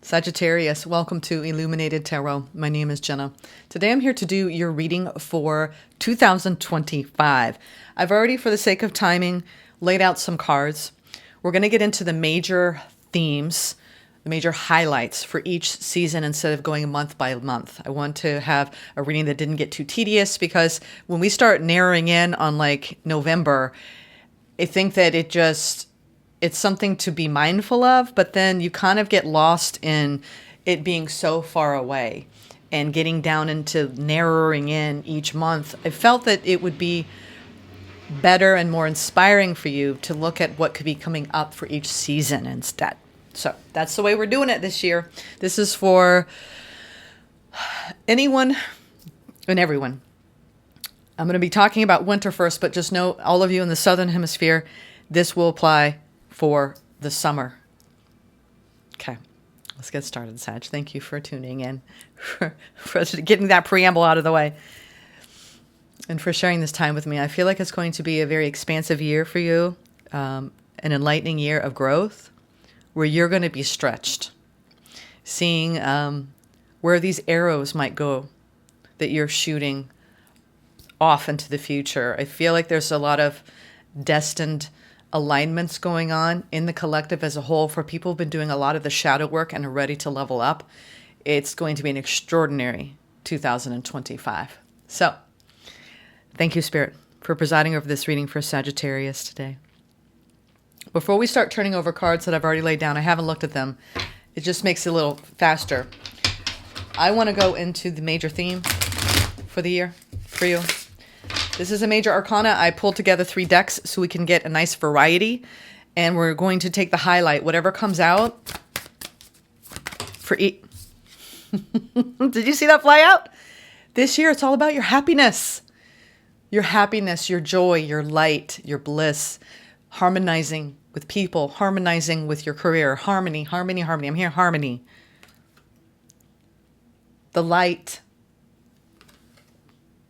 Sagittarius, welcome to Illuminated Tarot. My name is Jenna. Today I'm here to do your reading for 2025. I've already, for the sake of timing, laid out some cards. We're going to get into the major themes, the major highlights for each season instead of going month by month. I want to have a reading that didn't get too tedious because when we start narrowing in on like November, I think that it's something to be mindful of, but then you kind of get lost in it being so far away and getting down into narrowing in each month. I felt that it would be better and more inspiring for you to look at what could be coming up for each season instead. So that's the way we're doing it this year. This is for anyone and everyone. I'm going to be talking about winter first, but just know, all of you in the Southern Hemisphere, this will apply for the summer. Okay, let's get started, Sag. Thank you for tuning in, for getting that preamble out of the way, and for sharing this time with me. I feel like it's going to be a very expansive year for you, an enlightening year of growth, where you're going to be stretched, seeing where these arrows might go that you're shooting off into the future. I feel like there's a lot of destined alignments going on in the collective as a whole. For people who've been doing a lot of the shadow work and are ready to level up, it's going to be an extraordinary 2025. So thank you, Spirit, for presiding over this reading for Sagittarius today. Before we start turning over cards that I've already laid down, I haven't looked at them. It just makes it a little faster. I want to go into the major theme for the year for you. This is a major arcana. I pulled together 3 decks so we can get a nice variety. And we're going to take the highlight, whatever comes out for each. Did you see that fly out? This year, it's all about your happiness. Your happiness, your joy, your light, your bliss. Harmonizing with people, harmonizing with your career. Harmony, harmony, harmony. I'm hearing harmony. The light.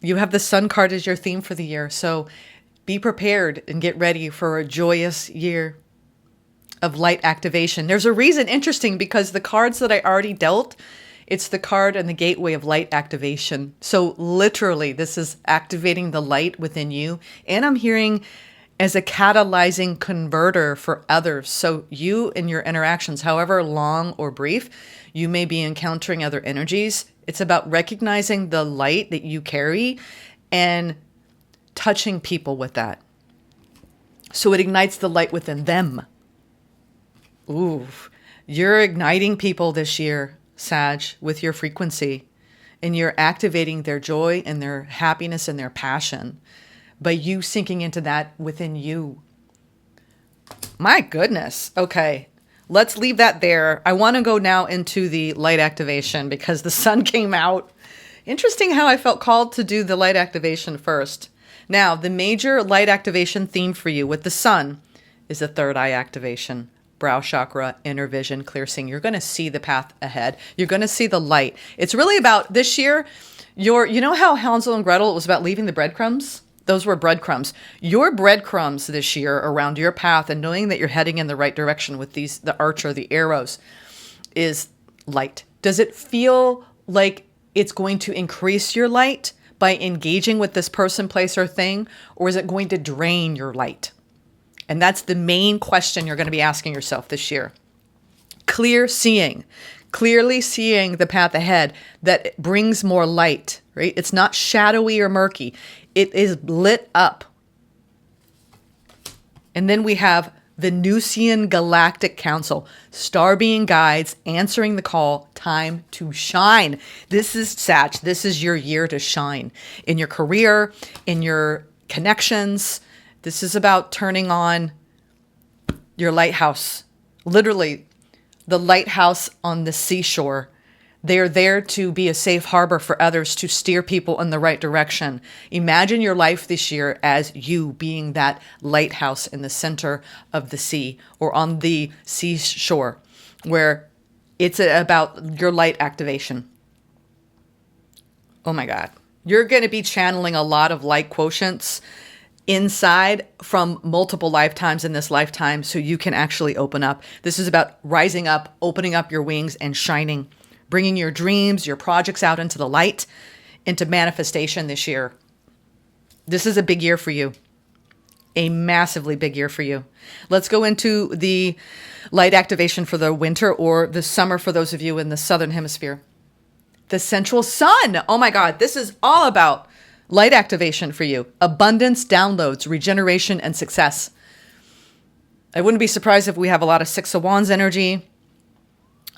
You have the Sun card as your theme for the year, so be prepared and get ready for a joyous year of light activation. There's a reason, interesting, because the cards that I already dealt, it's the card and the gateway of light activation. So literally, this is activating the light within you, and I'm hearing as a catalyzing converter for others. So you in your interactions, however long or brief, you may be encountering other energies. It's about recognizing the light that you carry and touching people with that. So it ignites the light within them. Ooh, you're igniting people this year, Sag, with your frequency, and you're activating their joy and their happiness and their passion by you sinking into that within you. My goodness. Okay. Let's leave that there. I want to go now into the light activation because the Sun came out. Interesting how I felt called to do the light activation first. Now, the major light activation theme for you with the Sun is the third eye activation, brow chakra, inner vision, clear seeing. You're going to see the path ahead. You're going to see the light. It's really about this year. You know how Hansel and Gretel, it was about leaving the breadcrumbs? Those were breadcrumbs. Your breadcrumbs this year around your path and knowing that you're heading in the right direction with the archer, the arrows, is light. Does it feel like it's going to increase your light by engaging with this person, place, or thing? Or is it going to drain your light? And that's the main question you're going to be asking yourself this year. Clear seeing. Clearly seeing the path ahead that brings more light, right? It's not shadowy or murky. It is lit up. And then we have the Venusian Galactic Council, star being guides, answering the call, time to shine. This is Sag. This is your year to shine in your career, in your connections. This is about turning on your lighthouse. Literally, the lighthouse on the seashore. They're there to be a safe harbor for others, to steer people in the right direction. Imagine your life this year as you being that lighthouse in the center of the sea or on the seashore, where it's about your light activation. Oh my God. You're going to be channeling a lot of light quotients inside from multiple lifetimes in this lifetime so you can actually open up. This is about rising up, opening up your wings and shining, bringing your dreams, your projects out into the light, into manifestation this year. This is a big year for you. A massively big year for you. Let's go into the light activation for the winter or the summer for those of you in the southern hemisphere. The central sun. Oh my God, this is all about light activation for you. Abundance, downloads, regeneration, and success. I wouldn't be surprised if we have a lot of Six of Wands energy.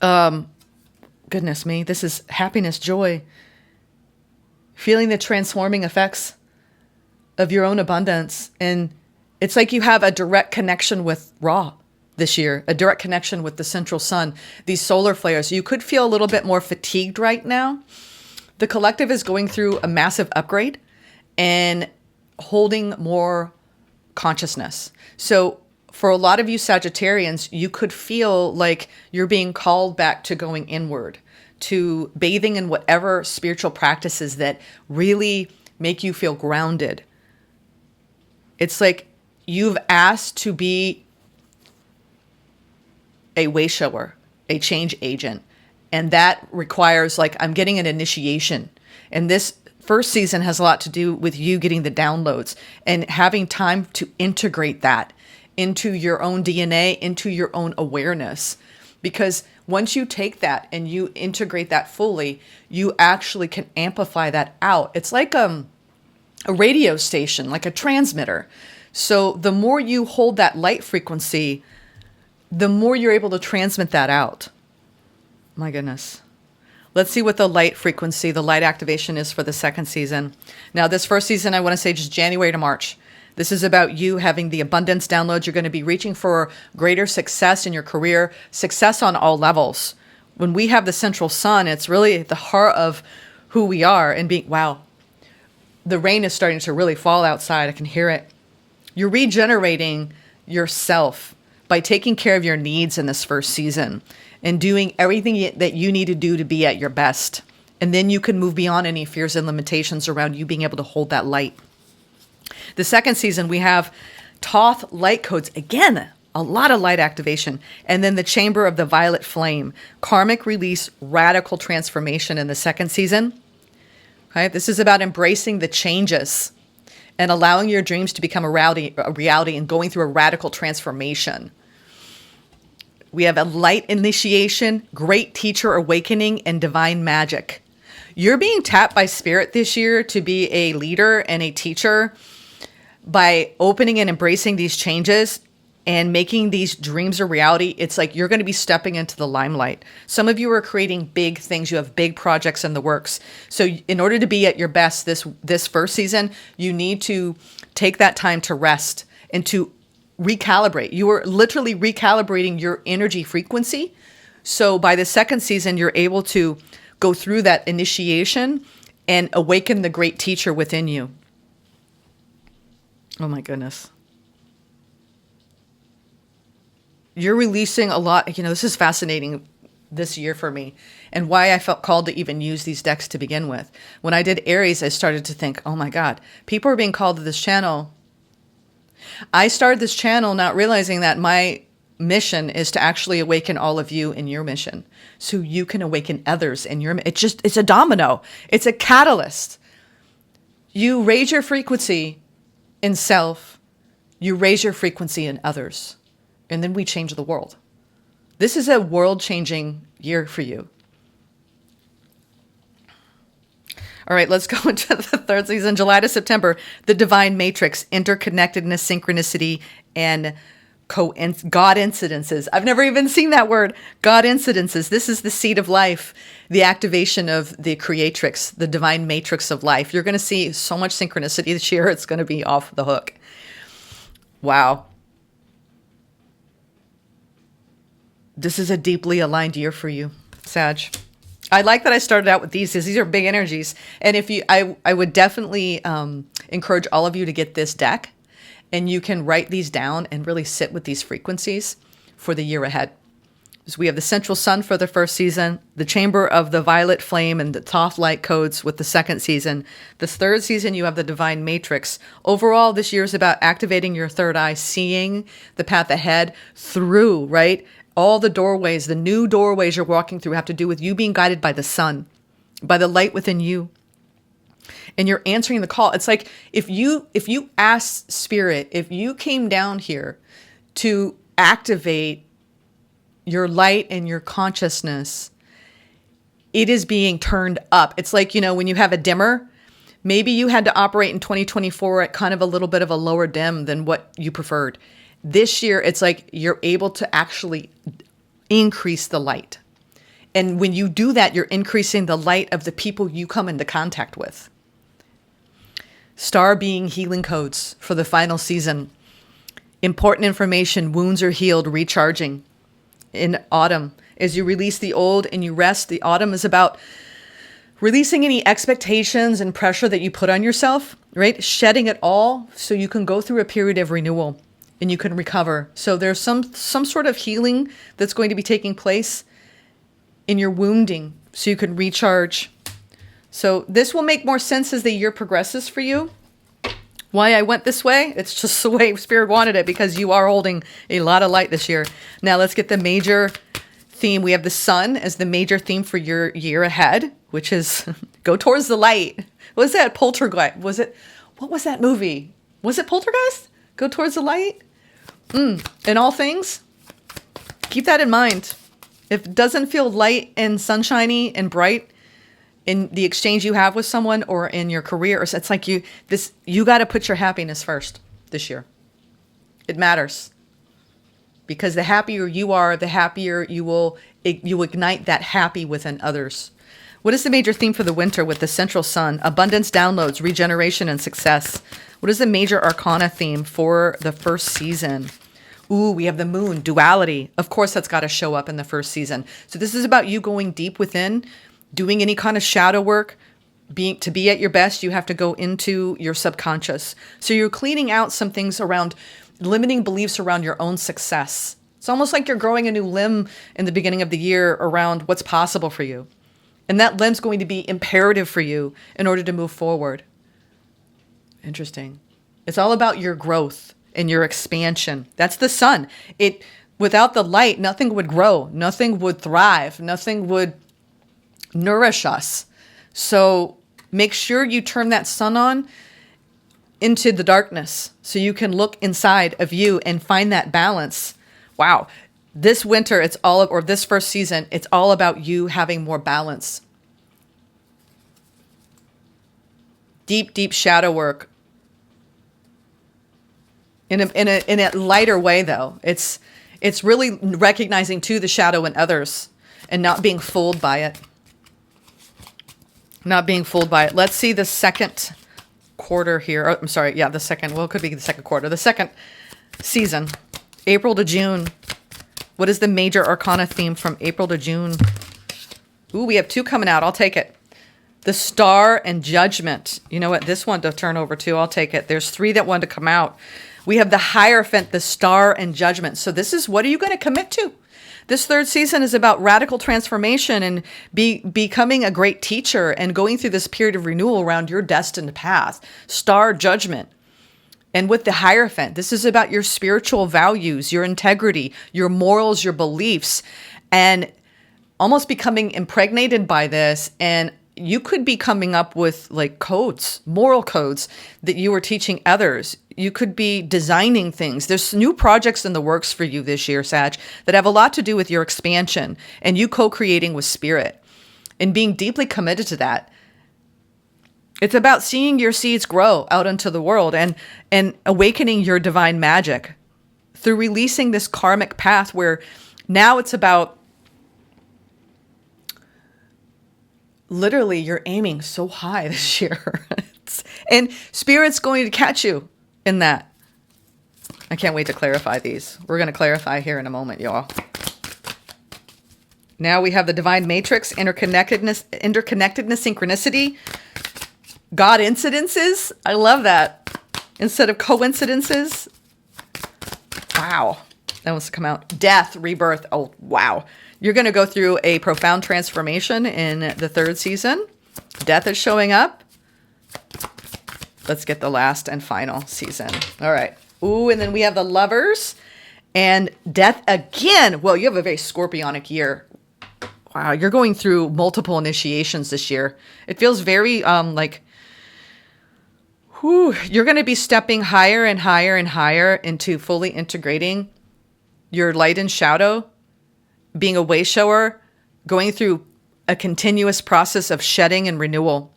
Goodness me, this is happiness, joy. Feeling the transforming effects of your own abundance. And it's like you have a direct connection with Ra this year, a direct connection with the central sun, these solar flares. You could feel a little bit more fatigued right now. The collective is going through a massive upgrade and holding more consciousness. So for a lot of you Sagittarians, you could feel like you're being called back to going inward, to bathing in whatever spiritual practices that really make you feel grounded. It's like you've asked to be a way shower, a change agent. And that requires, like, I'm getting an initiation. And this first season has a lot to do with you getting the downloads and having time to integrate that into your own DNA, into your own awareness. Because once you take that and you integrate that fully, you actually can amplify that out. It's like a radio station, like a transmitter. So the more you hold that light frequency, the more you're able to transmit that out. My goodness. Let's see what the light frequency, the light activation is for the second season. Now, this first season, I want to say just January to March. This is about you having the abundance downloads. You're going to be reaching for greater success in your career, success on all levels. When we have the central sun, it's really at the heart of who we are and being, wow, the rain is starting to really fall outside. I can hear it. You're regenerating yourself by taking care of your needs in this first season and doing everything that you need to do to be at your best. And then you can move beyond any fears and limitations around you being able to hold that light. The second season, we have Thoth light codes. Again, a lot of light activation. And then the chamber of the violet flame, karmic release, radical transformation in the second season. Okay, this is about embracing the changes and allowing your dreams to become a reality and going through a radical transformation. We have a light initiation, great teacher awakening, and divine magic. You're being tapped by spirit this year to be a leader and a teacher by opening and embracing these changes and making these dreams a reality. It's like you're going to be stepping into the limelight. Some of you are creating big things. You have big projects in the works. So in order to be at your best this first season, you need to take that time to rest and to recalibrate. You are literally recalibrating your energy frequency. So by the second season, you're able to go through that initiation and awaken the great teacher within you. Oh my goodness. You're releasing a lot. This is fascinating this year for me and why I felt called to even use these decks to begin with. When I did Aries, I started to think, oh my God, people are being called to this channel. I started this channel not realizing that my mission is to actually awaken all of you in your mission so you can awaken others in your, it's a domino. It's a catalyst. You raise your frequency in self, you raise your frequency in others, and then we change the world. This is a world-changing year for you. All right, let's go into the third season, July to September, the divine matrix, interconnectedness, synchronicity, and God incidences. I've never even seen that word. God incidences. This is the seed of life, the activation of the creatrix, the divine matrix of life. You're going to see so much synchronicity this year. It's going to be off the hook. Wow. This is a deeply aligned year for you, Sag. I like that I started out with these because these are big energies. And I would definitely encourage all of you to get this deck. And you can write these down and really sit with these frequencies for the year ahead. So we have the central sun for the first season, the chamber of the violet flame and the Thoth light codes with the second season. This third season, you have the divine matrix. Overall, this year is about activating your third eye, seeing the path ahead through, right? All the doorways, the new doorways you're walking through have to do with you being guided by the sun, by the light within you. And you're answering the call. It's like if you asked spirit, if you came down here to activate your light and your consciousness, it is being turned up. It's like, when you have a dimmer, maybe you had to operate in 2024 at kind of a little bit of a lower dim than what you preferred. This year, it's like you're able to actually increase the light. And when you do that, you're increasing the light of the people you come into contact with. Star being healing codes for the final season. Important information, wounds are healed, recharging. In autumn, as you release the old and you rest, the autumn is about releasing any expectations and pressure that you put on yourself, right? Shedding it all so you can go through a period of renewal and you can recover. So there's some sort of healing that's going to be taking place in your wounding so you can recharge. So this will make more sense as the year progresses for you. Why I went this way? It's just the way Spirit wanted it, because you are holding a lot of light this year. Now let's get the major theme. We have the sun as the major theme for your year ahead, which is go towards the light. What was that? Poltergeist? What was that movie? Was it Poltergeist? Go towards the light? In all things, keep that in mind. If it doesn't feel light and sunshiny and bright in the exchange you have with someone or in your career, it's like you got to put your happiness first this year. It matters, because the happier you are, the happier you ignite that happy within others. What is the major theme for the winter with the central sun? Abundance, downloads, regeneration, and success. What is the major arcana theme for the first season? Ooh, we have the moon, duality. Of course, that's got to show up in the first season. So this is about you going deep within, doing any kind of shadow work. To be at your best, you have to go into your subconscious. So you're cleaning out some things around limiting beliefs around your own success. It's almost like you're growing a new limb in the beginning of the year around what's possible for you. And that limb's going to be imperative for you in order to move forward. Interesting. It's all about your growth and your expansion. That's the sun. Without the light, nothing would grow. Nothing would thrive. Nothing would nourish us. So make sure you turn that sun on into the darkness so you can look inside of you and find that balance. Wow. This winter, this first season, it's all about you having more balance. Deep, deep shadow work. In a lighter way, though. It's really recognizing too the shadow in others and not being fooled by it. Not being fooled by it. Let's see the second quarter here. Oh, I'm sorry. Yeah, the second. Well, it could be the second quarter. The second season, April to June. What is the major arcana theme from April to June? Ooh, we have 2 coming out. I'll take it. The Star and Judgment. You know what? This one to turn over to. I'll take it. There's 3 that want to come out. We have the Hierophant, the Star, and Judgment. So this is, what are you going to commit to? This third season is about radical transformation and becoming a great teacher and going through this period of renewal around your destined path. Star, Judgment. And with the Hierophant, this is about your spiritual values, your integrity, your morals, your beliefs, and almost becoming impregnated by this. And you could be coming up with like codes, moral codes that you are teaching others. You could be designing things. There's new projects in the works for you this year, Sag, that have a lot to do with your expansion and you co-creating with spirit and being deeply committed to that. It's about seeing your seeds grow out into the world and awakening your divine magic through releasing this karmic path where now it's about literally you're aiming so high this year. And Spirit's going to catch you in that. I can't wait to clarify these. We're going to clarify here in a moment, y'all. Now we have the divine matrix, interconnectedness, synchronicity, God incidences. I love that. Instead of coincidences. Wow. That wants to come out. Death, rebirth. Oh, wow. You're going to go through a profound transformation in the third season. Death is showing up. Let's get the last and final season. All right. Ooh, and then we have the Lovers and Death again. Well, you have a very scorpionic year. Wow, you're going through multiple initiations this year. It feels very you're going to be stepping higher and higher and higher into fully integrating your light and shadow, being a way shower, going through a continuous process of shedding and renewal.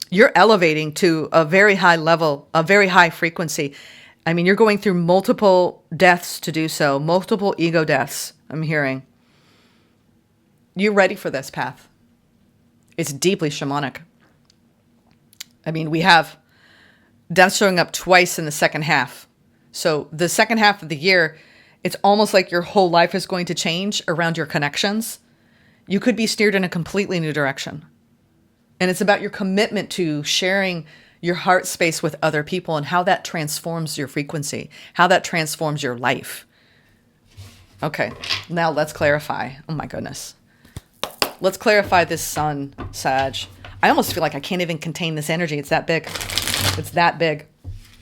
You're elevating to a very high level, a very high frequency. I mean, you're going through multiple deaths to do so, multiple ego deaths, I'm hearing. You're ready for this path. It's deeply shamanic. I mean, we have death showing up twice in the second half. So the second half of the year, it's almost like your whole life is going to change around your connections. You could be steered in a completely new direction. And it's about your commitment to sharing your heart space with other people and how that transforms your frequency, how that transforms your life. Okay, now let's clarify. Oh my goodness. Let's clarify this sun, Sag. I almost feel like I can't even contain this energy. It's that big. It's that big.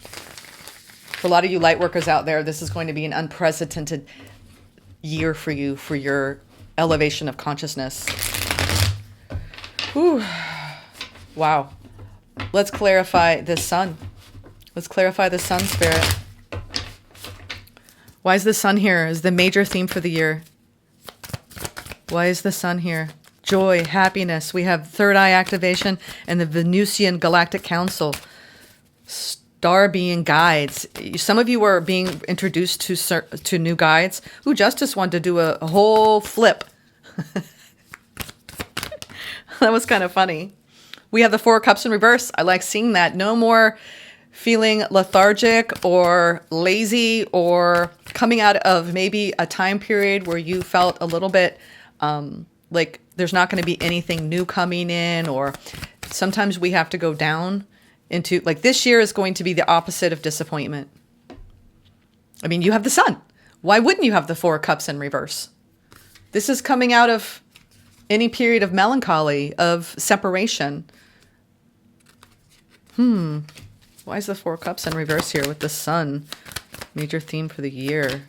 For a lot of you light workers out there, this is going to be an unprecedented year for you, for your elevation of consciousness. Whew. Wow. Let's clarify this sun. Let's clarify the sun, Spirit. Why is the sun here? Is the major theme for the year. Why is the sun here? Joy, happiness. We have third eye activation and the Venusian Galactic Council. Star being guides. Some of you are being introduced to new guides. Ooh, Justice wanted to do a whole flip. That was kind of funny. We have the Four of Cups in reverse. I like seeing that. No more feeling lethargic or lazy or coming out of maybe a time period where you felt a little bit like there's not going to be anything new coming in, or sometimes we have to go down into, like, this year is going to be the opposite of disappointment. I mean, you have the sun. Why wouldn't you have the Four of Cups in reverse? This is coming out of any period of melancholy, of separation. Why is the Four of Cups in reverse here with the sun? Major theme for the year.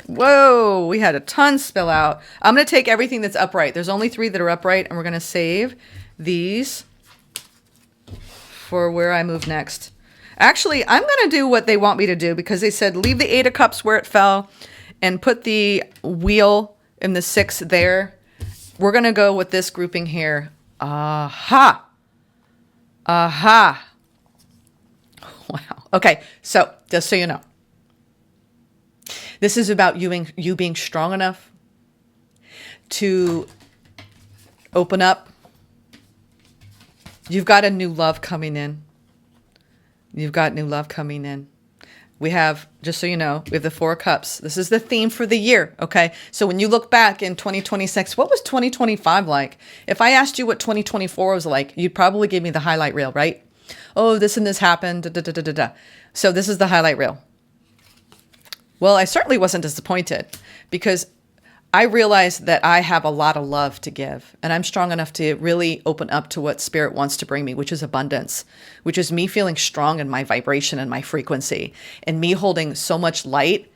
Whoa, we had a ton spill out. I'm going to take everything that's upright. There's only 3 that are upright, and we're going to save these for where I move next. Actually, I'm going to do what they want me to do, because they said leave the 8 of Cups where it fell and put the wheel in the 6 there. We're going to go with this grouping here. Aha. Aha. Wow. Okay, so just so you know, this is about you being strong enough to open up. You've got a new love coming in. You've got new love coming in. We have, just so you know, we have the Four of Cups. This is the theme for the year, okay? So when you look back in 2026, what was 2025 like? If I asked you what 2024 was like, you'd probably give me the highlight reel, right? Oh, this and this happened, da, da, da, da, da, da. So this is the highlight reel. Well, I certainly wasn't disappointed, because I realized that I have a lot of love to give, and I'm strong enough to really open up to what Spirit wants to bring me, which is abundance, which is me feeling strong in my vibration and my frequency, and me holding so much light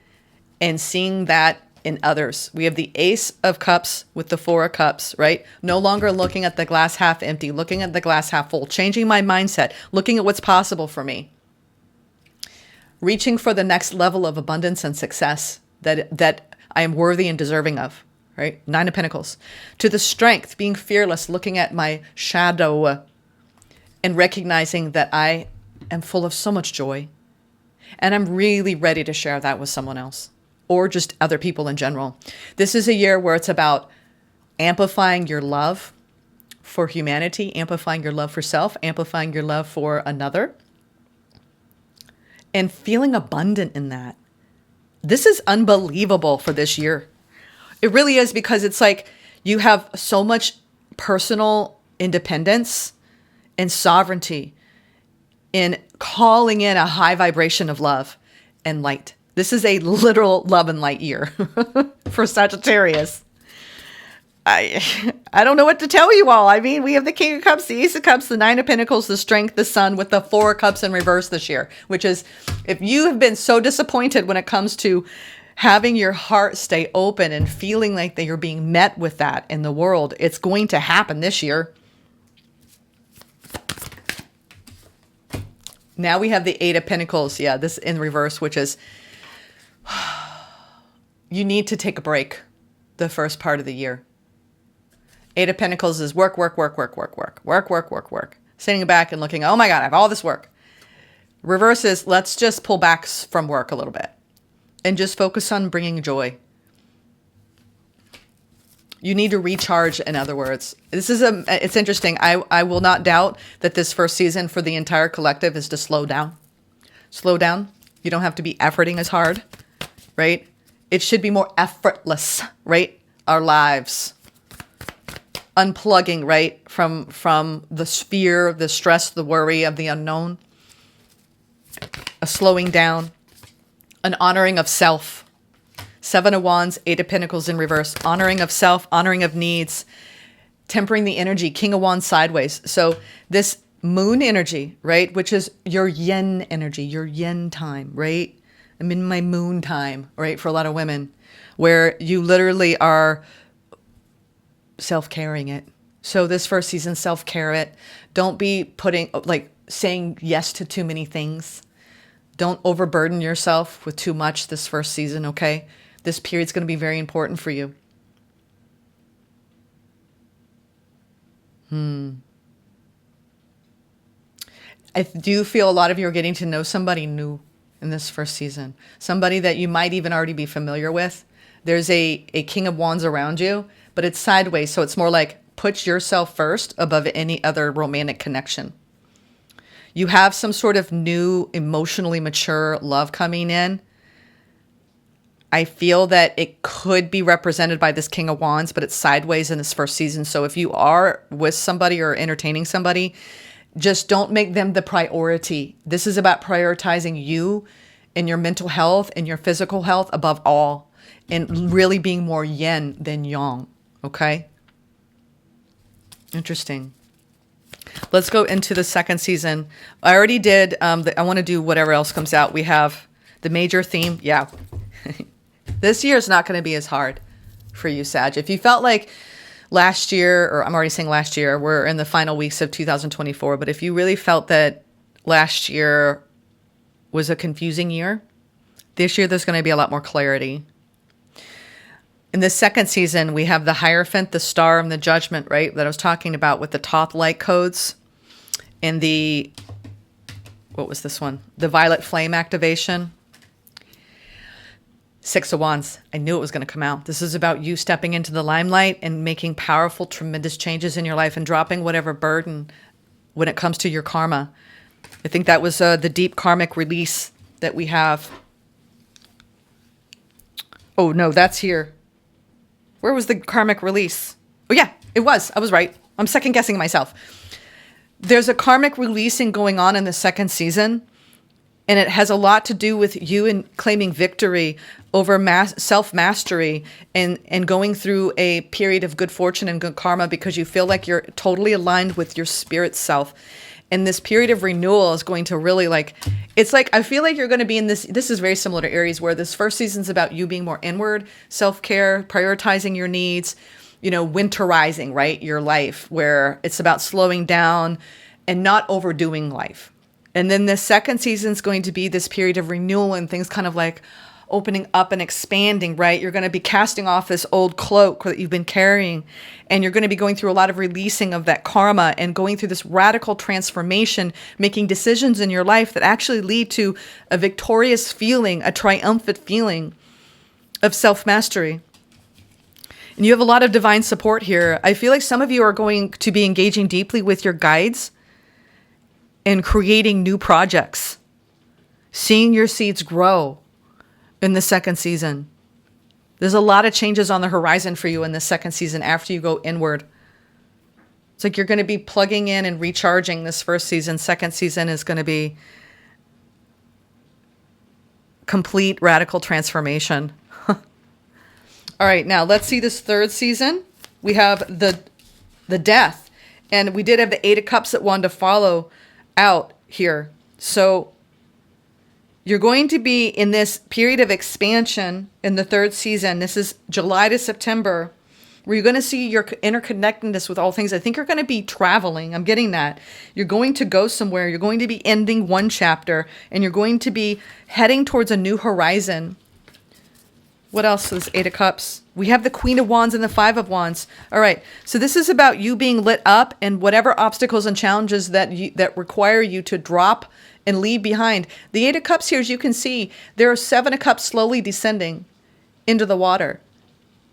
and seeing that in others. We have the Ace of Cups with the Four of Cups, right? No longer looking at the glass half empty, looking at the glass half full, changing my mindset, looking at what's possible for me. Reaching for the next level of abundance and success that I am worthy and deserving of, right? 9 of Pentacles. To the strength, being fearless, looking at my shadow and recognizing that I am full of so much joy. And I'm really ready to share that with someone else, or just other people in general. This is a year where it's about amplifying your love for humanity, amplifying your love for self, amplifying your love for another, and feeling abundant in that. This is unbelievable for this year. It really is, because it's like you have so much personal independence and sovereignty in calling in a high vibration of love and light This is a literal love and light year for Sagittarius. I don't know what to tell you all. I mean, we have the King of Cups, the Ace of Cups, the Nine of Pentacles, the Strength, the Sun, with the Four of Cups in reverse this year, which is, if you have been so disappointed when it comes to having your heart stay open and feeling like that you're being met with that in the world, it's going to happen this year. Now we have the Eight of Pentacles. Yeah, this in reverse, which is you need to take a break the first part of the year. Eight of Pentacles is work, work, work, work, work, work, work, work, work, work. Sitting back and looking, oh my God, I have all this work. Reverse is, let's just pull back from work a little bit and just focus on bringing joy. You need to recharge, in other words. It's interesting. I will not doubt that this first season for the entire collective is to slow down. Slow down. You don't have to be efforting as hard, right? It should be more effortless, right? Our lives. Unplugging, right, from the fear, the stress, the worry of the unknown. A slowing down. An honoring of self. Seven of Wands, Eight of Pentacles in reverse. Honoring of self, honoring of needs. Tempering the energy. King of Wands sideways. So this moon energy, right, which is your yin energy, your yin time, right? I'm in my moon time, right, for a lot of women, where you literally are self-caring it. So this first season, self-care it. Don't be saying yes to too many things. Don't overburden yourself with too much this first season, okay? This period's going to be very important for you. I do feel a lot of you are getting to know somebody new in this first season. Somebody that you might even already be familiar with. There's a King of Wands around you, but it's sideways. So it's more like put yourself first above any other romantic connection. You have some sort of new emotionally mature love coming in. I feel that it could be represented by this King of Wands, but it's sideways in this first season. So if you are with somebody or entertaining somebody, just don't make them the priority. This is about prioritizing you and your mental health and your physical health above all, and really being more yin than yang. Okay? Interesting. Let's go into the second season. I already did. I want to do whatever else comes out. We have the major theme. Yeah. This year is not going to be as hard for you, Sag. If you felt like last year, or I'm already saying last year, we're in the final weeks of 2024, but if you really felt that last year was a confusing year, this year there's going to be a lot more clarity. In the second season, we have the Hierophant, the Star, and the Judgment, right? That I was talking about with the top light codes and the, what was this one? The Violet Flame activation. Six of Wands. I knew it was going to come out. This is about you stepping into the limelight and making powerful, tremendous changes in your life and dropping whatever burden when it comes to your karma. I think that was the deep karmic release that we have. Oh, no, that's here. Where was the karmic release? Oh, yeah, it was. I was right. I'm second guessing myself. There's a karmic releasing going on in the second season, and it has a lot to do with you and claiming victory over self-mastery and going through a period of good fortune and good karma because you feel like you're totally aligned with your spirit self. And this period of renewal is going to really it's like, I feel like you're going to be in this is very similar to Aries, where this first season's about you being more inward, self-care, prioritizing your needs, winterizing, right? Your life, where it's about slowing down and not overdoing life. And then the second season's going to be this period of renewal and things kind of like opening up and expanding, right? You're going to be casting off this old cloak that you've been carrying, and you're going to be going through a lot of releasing of that karma and going through this radical transformation, making decisions in your life that actually lead to a victorious feeling, a triumphant feeling of self-mastery. And you have a lot of divine support here. I feel like some of you are going to be engaging deeply with your guides and creating new projects, seeing your seeds grow in the second season. There's a lot of changes on the horizon for you in the second season after you go inward. It's like you're going to be plugging in and recharging this first season. Second season is going to be complete radical transformation. All right, now let's see this third season. We have the Death, and we did have the Eight of Cups that wanted to follow out here. So you're going to be in this period of expansion in the third season. This is July to September, where you're going to see your interconnectedness with all things. I think you're going to be traveling. I'm getting that. You're going to go somewhere. You're going to be ending one chapter, and you're going to be heading towards a new horizon. What else is Eight of Cups? We have the Queen of Wands and the Five of Wands. All right. So this is about you being lit up and whatever obstacles and challenges that require you to drop and leave behind. The Eight of Cups here, as you can see, there are Seven of Cups slowly descending into the water.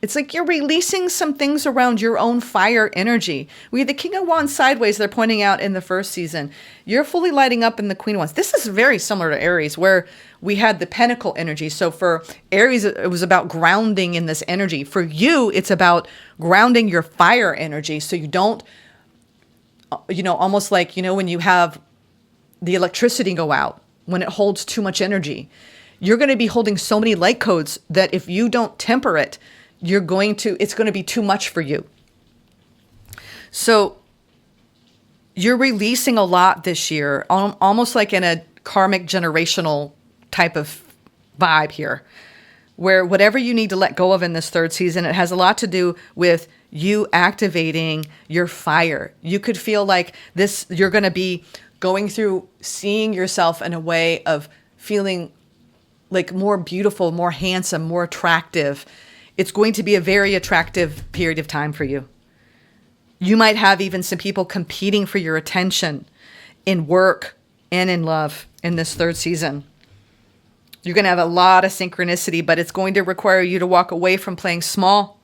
It's like you're releasing some things around your own fire energy. We have the King of Wands sideways, they're pointing out in the first season. You're fully lighting up in the Queen of Wands. This is very similar to Aries, where we had the Pentacle energy. So for Aries, it was about grounding in this energy. For you, it's about grounding your fire energy so you don't, almost like, when you have the electricity go out, when it holds too much energy. You're going to be holding so many light codes that if you don't temper it, it's going to be too much for you. So you're releasing a lot this year, almost like in a karmic generational type of vibe here, where whatever you need to let go of in this third season, it has a lot to do with you activating your fire. You could feel like you're going to be going through seeing yourself in a way of feeling like more beautiful, more handsome, more attractive. It's going to be a very attractive period of time for you. You might have even some people competing for your attention in work and in love in this third season. You're going to have a lot of synchronicity, but it's going to require you to walk away from playing small.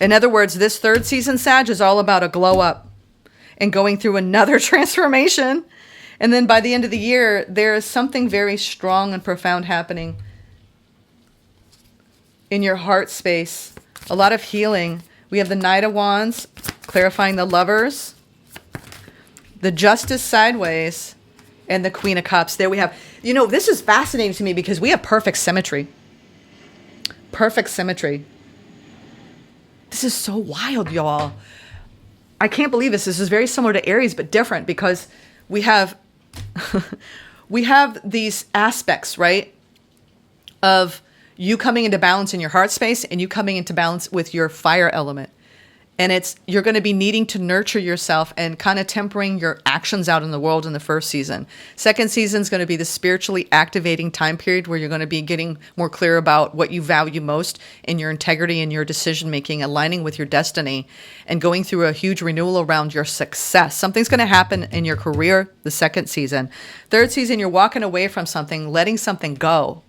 In other words, this third season, Sag, is all about a glow up and going through another transformation. And then by the end of the year, there is something very strong and profound happening in your heart space. A lot of healing. We have the Knight of Wands, clarifying the Lovers, the Justice sideways, and the Queen of Cups. There we have, this is fascinating to me because we have perfect symmetry. Perfect symmetry. This is so wild, y'all. I can't believe this. This is very similar to Aries, but different because we have these aspects, right, of you coming into balance in your heart space and you coming into balance with your fire element. And you're going to be needing to nurture yourself and kind of tempering your actions out in the world in the first season. Second season is going to be the spiritually activating time period where you're going to be getting more clear about what you value most in your integrity and your decision making, aligning with your destiny, and going through a huge renewal around your success. Something's going to happen in your career the second season. Third season, you're walking away from something, letting something go.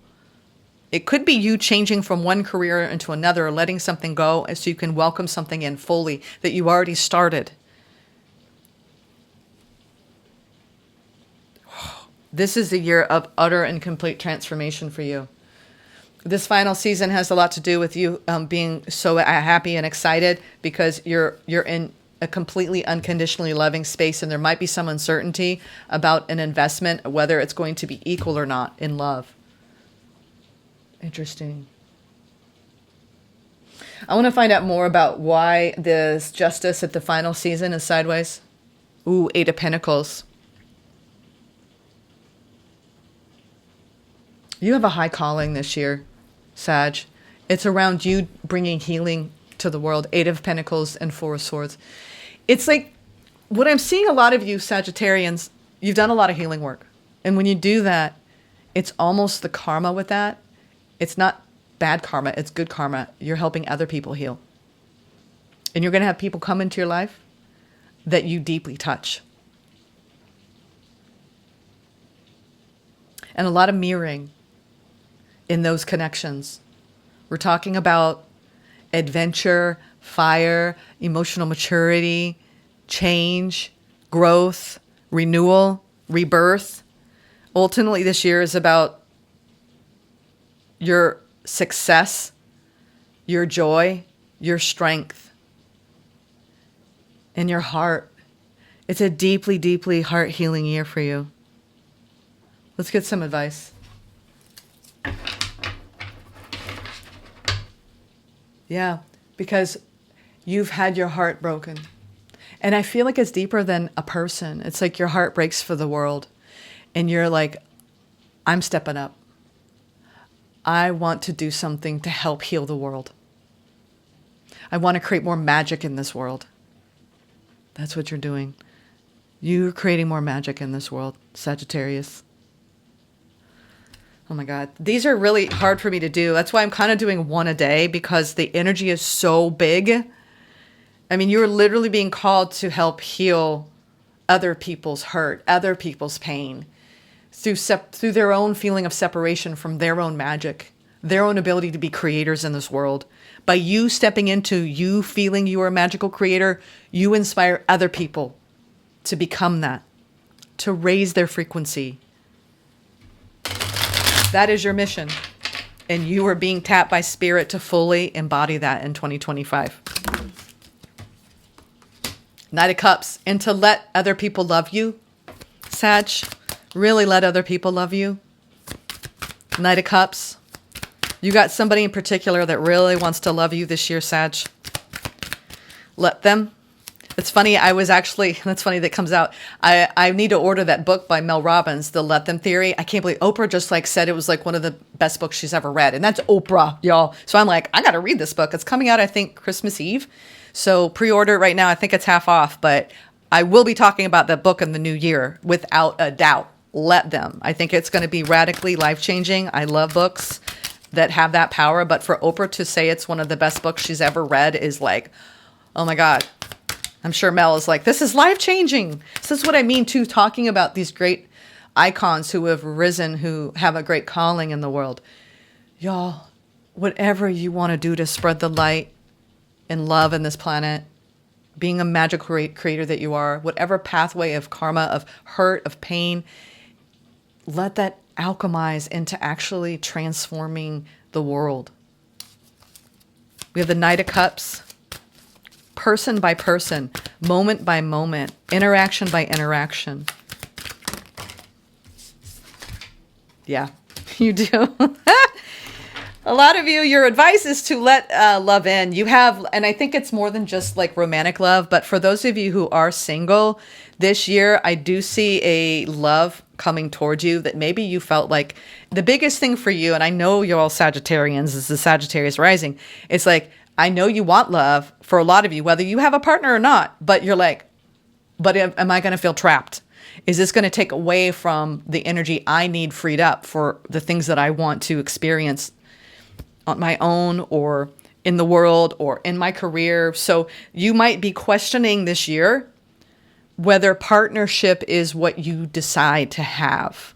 It could be you changing from one career into another, or letting something go so you can welcome something in fully that you already started. This is the year of utter and complete transformation for you. This final season has a lot to do with you being so happy and excited because you're in a completely unconditionally loving space, and there might be some uncertainty about an investment, whether it's going to be equal or not in love. Interesting. I want to find out more about why this Justice at the final season is sideways. Ooh, Eight of Pentacles. You have a high calling this year, Sag. It's around you bringing healing to the world. Eight of Pentacles and Four of Swords. It's like what I'm seeing a lot of you Sagittarians, you've done a lot of healing work. And when you do that, it's almost the karma with that. It's not bad karma, it's good karma. You're helping other people heal. And you're going to have people come into your life that you deeply touch. And a lot of mirroring in those connections. We're talking about adventure, fire, emotional maturity, change, growth, renewal, rebirth. Ultimately, this year is about your success, your joy, your strength, and your heart. It's a deeply, deeply heart-healing year for you. Let's get some advice. Yeah, because you've had your heart broken. And I feel like it's deeper than a person. It's like your heart breaks for the world. And you're like, I'm stepping up. I want to do something to help heal the world. I want to create more magic in this world. That's what you're doing. You're creating more magic in this world, Sagittarius. Oh my God. These are really hard for me to do. That's why I'm kind of doing one a day, because the energy is so big. I mean, you're literally being called to help heal other people's hurt, other people's pain, through their own feeling of separation from their own magic, their own ability to be creators in this world. By you stepping into you feeling you are a magical creator, you inspire other people to become that, to raise their frequency. That is your mission. And you are being tapped by spirit to fully embody that in 2025. Knight of Cups. And to let other people love you, Sag. Really let other people love you. Knight of Cups. You got somebody in particular that really wants to love you this year, Sag. Let them. It's funny, that's funny that comes out. I need to order that book by Mel Robbins, The Let Them Theory. I can't believe Oprah just said it was one of the best books she's ever read. And that's Oprah, y'all. So I'm like, I got to read this book. It's coming out, I think, Christmas Eve. So pre-order it right now. I think it's half off, but I will be talking about that book in the new year without a doubt. Let them. I think it's going to be radically life-changing. I love books that have that power, but for Oprah to say it's one of the best books she's ever read is like, oh my God. I'm sure Mel is like, this is life-changing. This is what I mean too, talking about these great icons who have risen, who have a great calling in the world. Y'all, whatever you want to do to spread the light and love in this planet, being a magical creator that you are, whatever pathway of karma, of hurt, of pain, let that alchemize into actually transforming the world. We have the Knight of Cups. Person by person, moment by moment, interaction by interaction. Yeah, you do. A lot of you, your advice is to let love in. You have, and I think it's more than just romantic love, but for those of you who are single this year, I do see a love coming towards you that maybe you felt like the biggest thing for you, and I know you're all Sagittarians, this is Sagittarius rising, it's I know you want love for a lot of you, whether you have a partner or not, but you're but am I going to feel trapped? Is this going to take away from the energy I need freed up for the things that I want to experience on my own or in the world or in my career? So you might be questioning this year whether partnership is what you decide to have.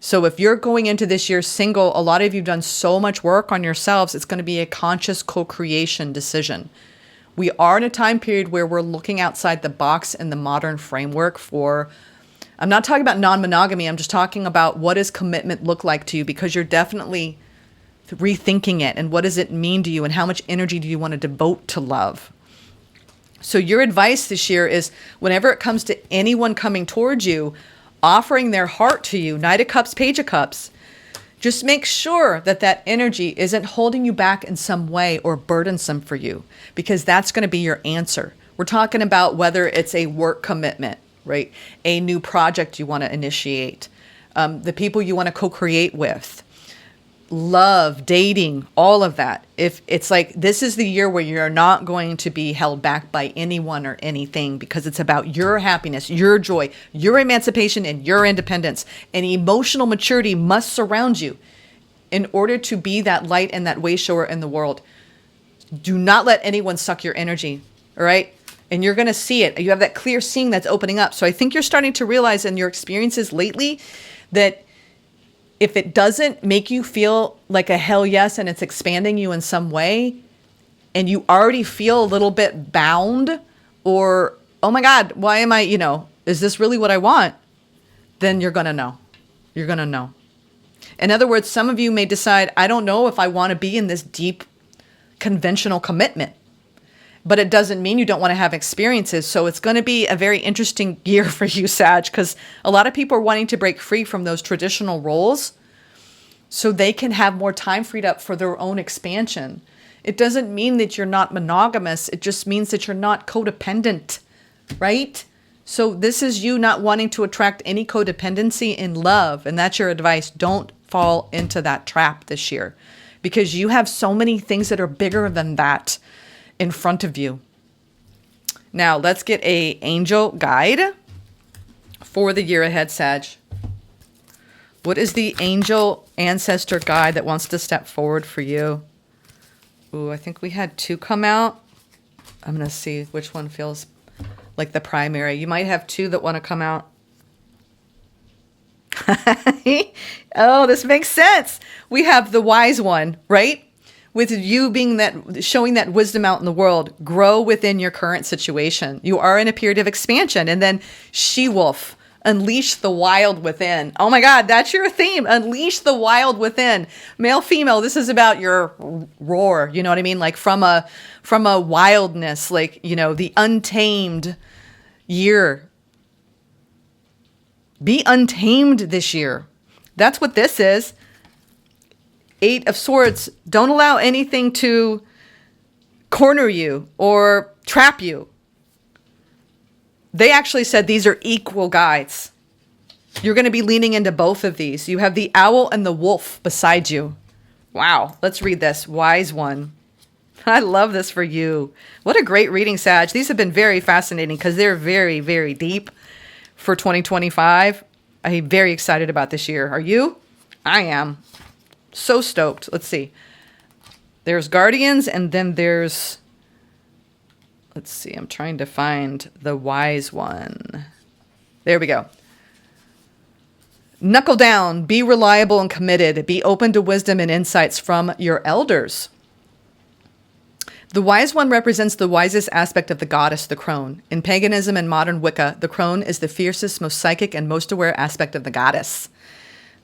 So if you're going into this year single, a lot of you have done so much work on yourselves, it's going to be a conscious co-creation decision. We are in a time period where we're looking outside the box in the modern framework for, I'm not talking about non-monogamy, I'm just talking about what does commitment look like to you, because you're definitely rethinking it, and what does it mean to you, and how much energy do you want to devote to love? So your advice this year is, whenever it comes to anyone coming towards you, offering their heart to you, Knight of Cups, Page of Cups, just make sure that that energy isn't holding you back in some way or burdensome for you, because that's going to be your answer. We're talking about whether it's a work commitment, right? A new project you want to initiate, the people you want to co-create with, love, dating, all of that. If it's this is the year where you're not going to be held back by anyone or anything, because it's about your happiness, your joy, your emancipation, and your independence. And emotional maturity must surround you in order to be that light and that way shower in the world. Do not let anyone suck your energy, all right? And you're going to see it. You have that clear seeing that's opening up. So I think you're starting to realize in your experiences lately that if it doesn't make you feel like a hell yes and it's expanding you in some way, and you already feel a little bit bound, or, oh my God, why am I, is this really what I want? Then you're going to know. You're going to know. In other words, some of you may decide, I don't know if I want to be in this deep conventional commitment, but it doesn't mean you don't want to have experiences. So it's going to be a very interesting year for you, Sag, because a lot of people are wanting to break free from those traditional roles so they can have more time freed up for their own expansion It doesn't mean that you're not monogamous. It just means that you're not codependent, right? So this is you not wanting to attract any codependency in love. And that's your advice. Don't fall into that trap this year, because you have so many things that are bigger than that in front of you. Now let's get a angel guide for the year ahead, Sag. What is the angel ancestor guide that wants to step forward for you? Ooh, I think we had 2 come out. I'm going to see which one feels like the primary. You might have 2 that want to come out. Oh, this makes sense. We have the wise one, right? With you being that, showing that wisdom out in the world, grow within your current situation. You are in a period of expansion. And then she-wolf, unleash the wild within. Oh my God, that's your theme. Unleash the wild within. Male, female, this is about your roar. You know what I mean? Like from a wildness, like, you know, the untamed year. Be untamed this year. That's what this is. 8 of Swords. Don't allow anything to corner you or trap you. They actually said these are equal guides. You're going to be leaning into both of these. You have the owl and the wolf beside you. Wow. Let's read this. Wise one. I love this for you. What a great reading, Sag. These have been very fascinating because they're very, very deep for 2025. I'm very excited about this year. Are you? I am. So stoked. Let's see. There's guardians and then there's... Let's see, I'm trying to find the wise one. There we go. Knuckle down, be reliable and committed. Be open to wisdom and insights from your elders. The wise one represents the wisest aspect of the goddess, the crone. In paganism and modern Wicca, the crone is the fiercest, most psychic, and most aware aspect of the goddess.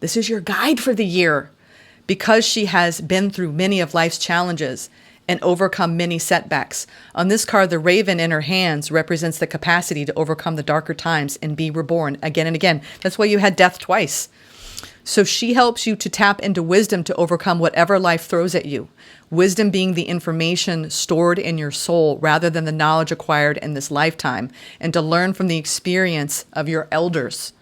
This is your guide for the year. Because she has been through many of life's challenges and overcome many setbacks. On this card, the raven in her hands represents the capacity to overcome the darker times and be reborn again and again. That's why you had death twice. So she helps you to tap into wisdom to overcome whatever life throws at you. Wisdom being the information stored in your soul rather than the knowledge acquired in this lifetime, and to learn from the experience of your elders.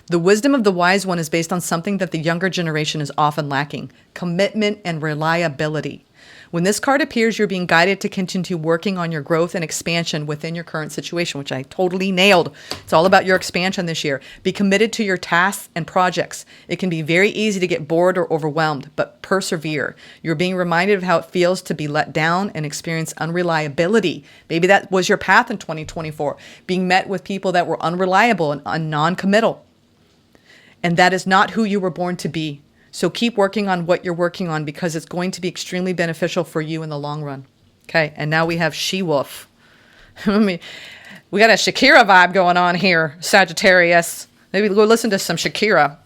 The wisdom of the wise one is based on something that the younger generation is often lacking: commitment and reliability. When this card appears, you're being guided to continue working on your growth and expansion within your current situation, which I totally nailed. It's all about your expansion this year. Be committed to your tasks and projects. It can be very easy to get bored or overwhelmed, but persevere. You're being reminded of how it feels to be let down and experience unreliability. Maybe that was your path in 2024, being met with people that were unreliable and non-committal. And that is not who you were born to be. So keep working on what you're working on, because it's going to be extremely beneficial for you in the long run. Okay, and now we have she-wolf. I mean, we got a Shakira vibe going on here, Sagittarius. Maybe go listen to some Shakira.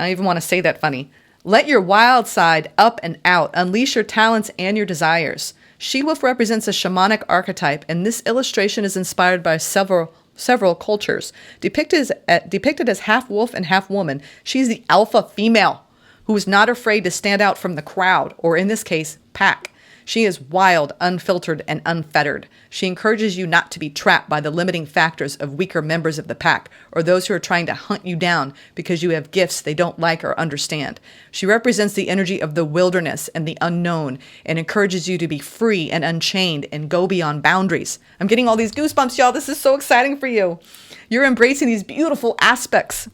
I don't even want to say that funny. Let your wild side up and out. Unleash your talents and your desires. She-wolf represents a shamanic archetype, and this illustration is inspired by several cultures. Depicted as half wolf and half woman, she's the alpha female who is not afraid to stand out from the crowd, or in this case, pack. She is wild, unfiltered, and unfettered. She encourages you not to be trapped by the limiting factors of weaker members of the pack, or those who are trying to hunt you down because you have gifts they don't like or understand. She represents the energy of the wilderness and the unknown, and encourages you to be free and unchained and go beyond boundaries. I'm getting all these goosebumps, y'all. This is so exciting for you. You're embracing these beautiful aspects.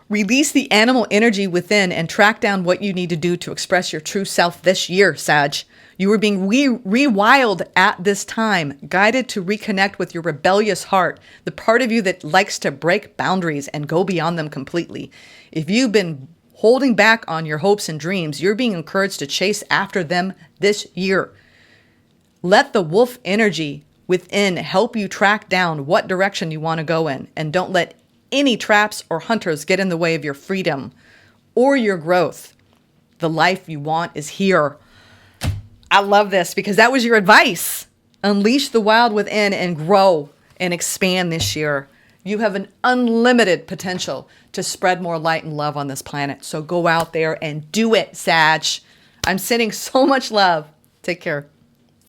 Release the animal energy within and track down what you need to do to express your true self this year, Sag. You are being rewild at this time, guided to reconnect with your rebellious heart, the part of you that likes to break boundaries and go beyond them completely. If you've been holding back on your hopes and dreams, you're being encouraged to chase after them this year. Let the wolf energy within help you track down what direction you want to go in, and don't let any traps or hunters get in the way of your freedom or your growth. The life you want is here. I love this because that was your advice. Unleash the wild within and grow and expand this year. You have an unlimited potential to spread more light and love on this planet. So go out there and do it, Sag. I'm sending so much love. Take care.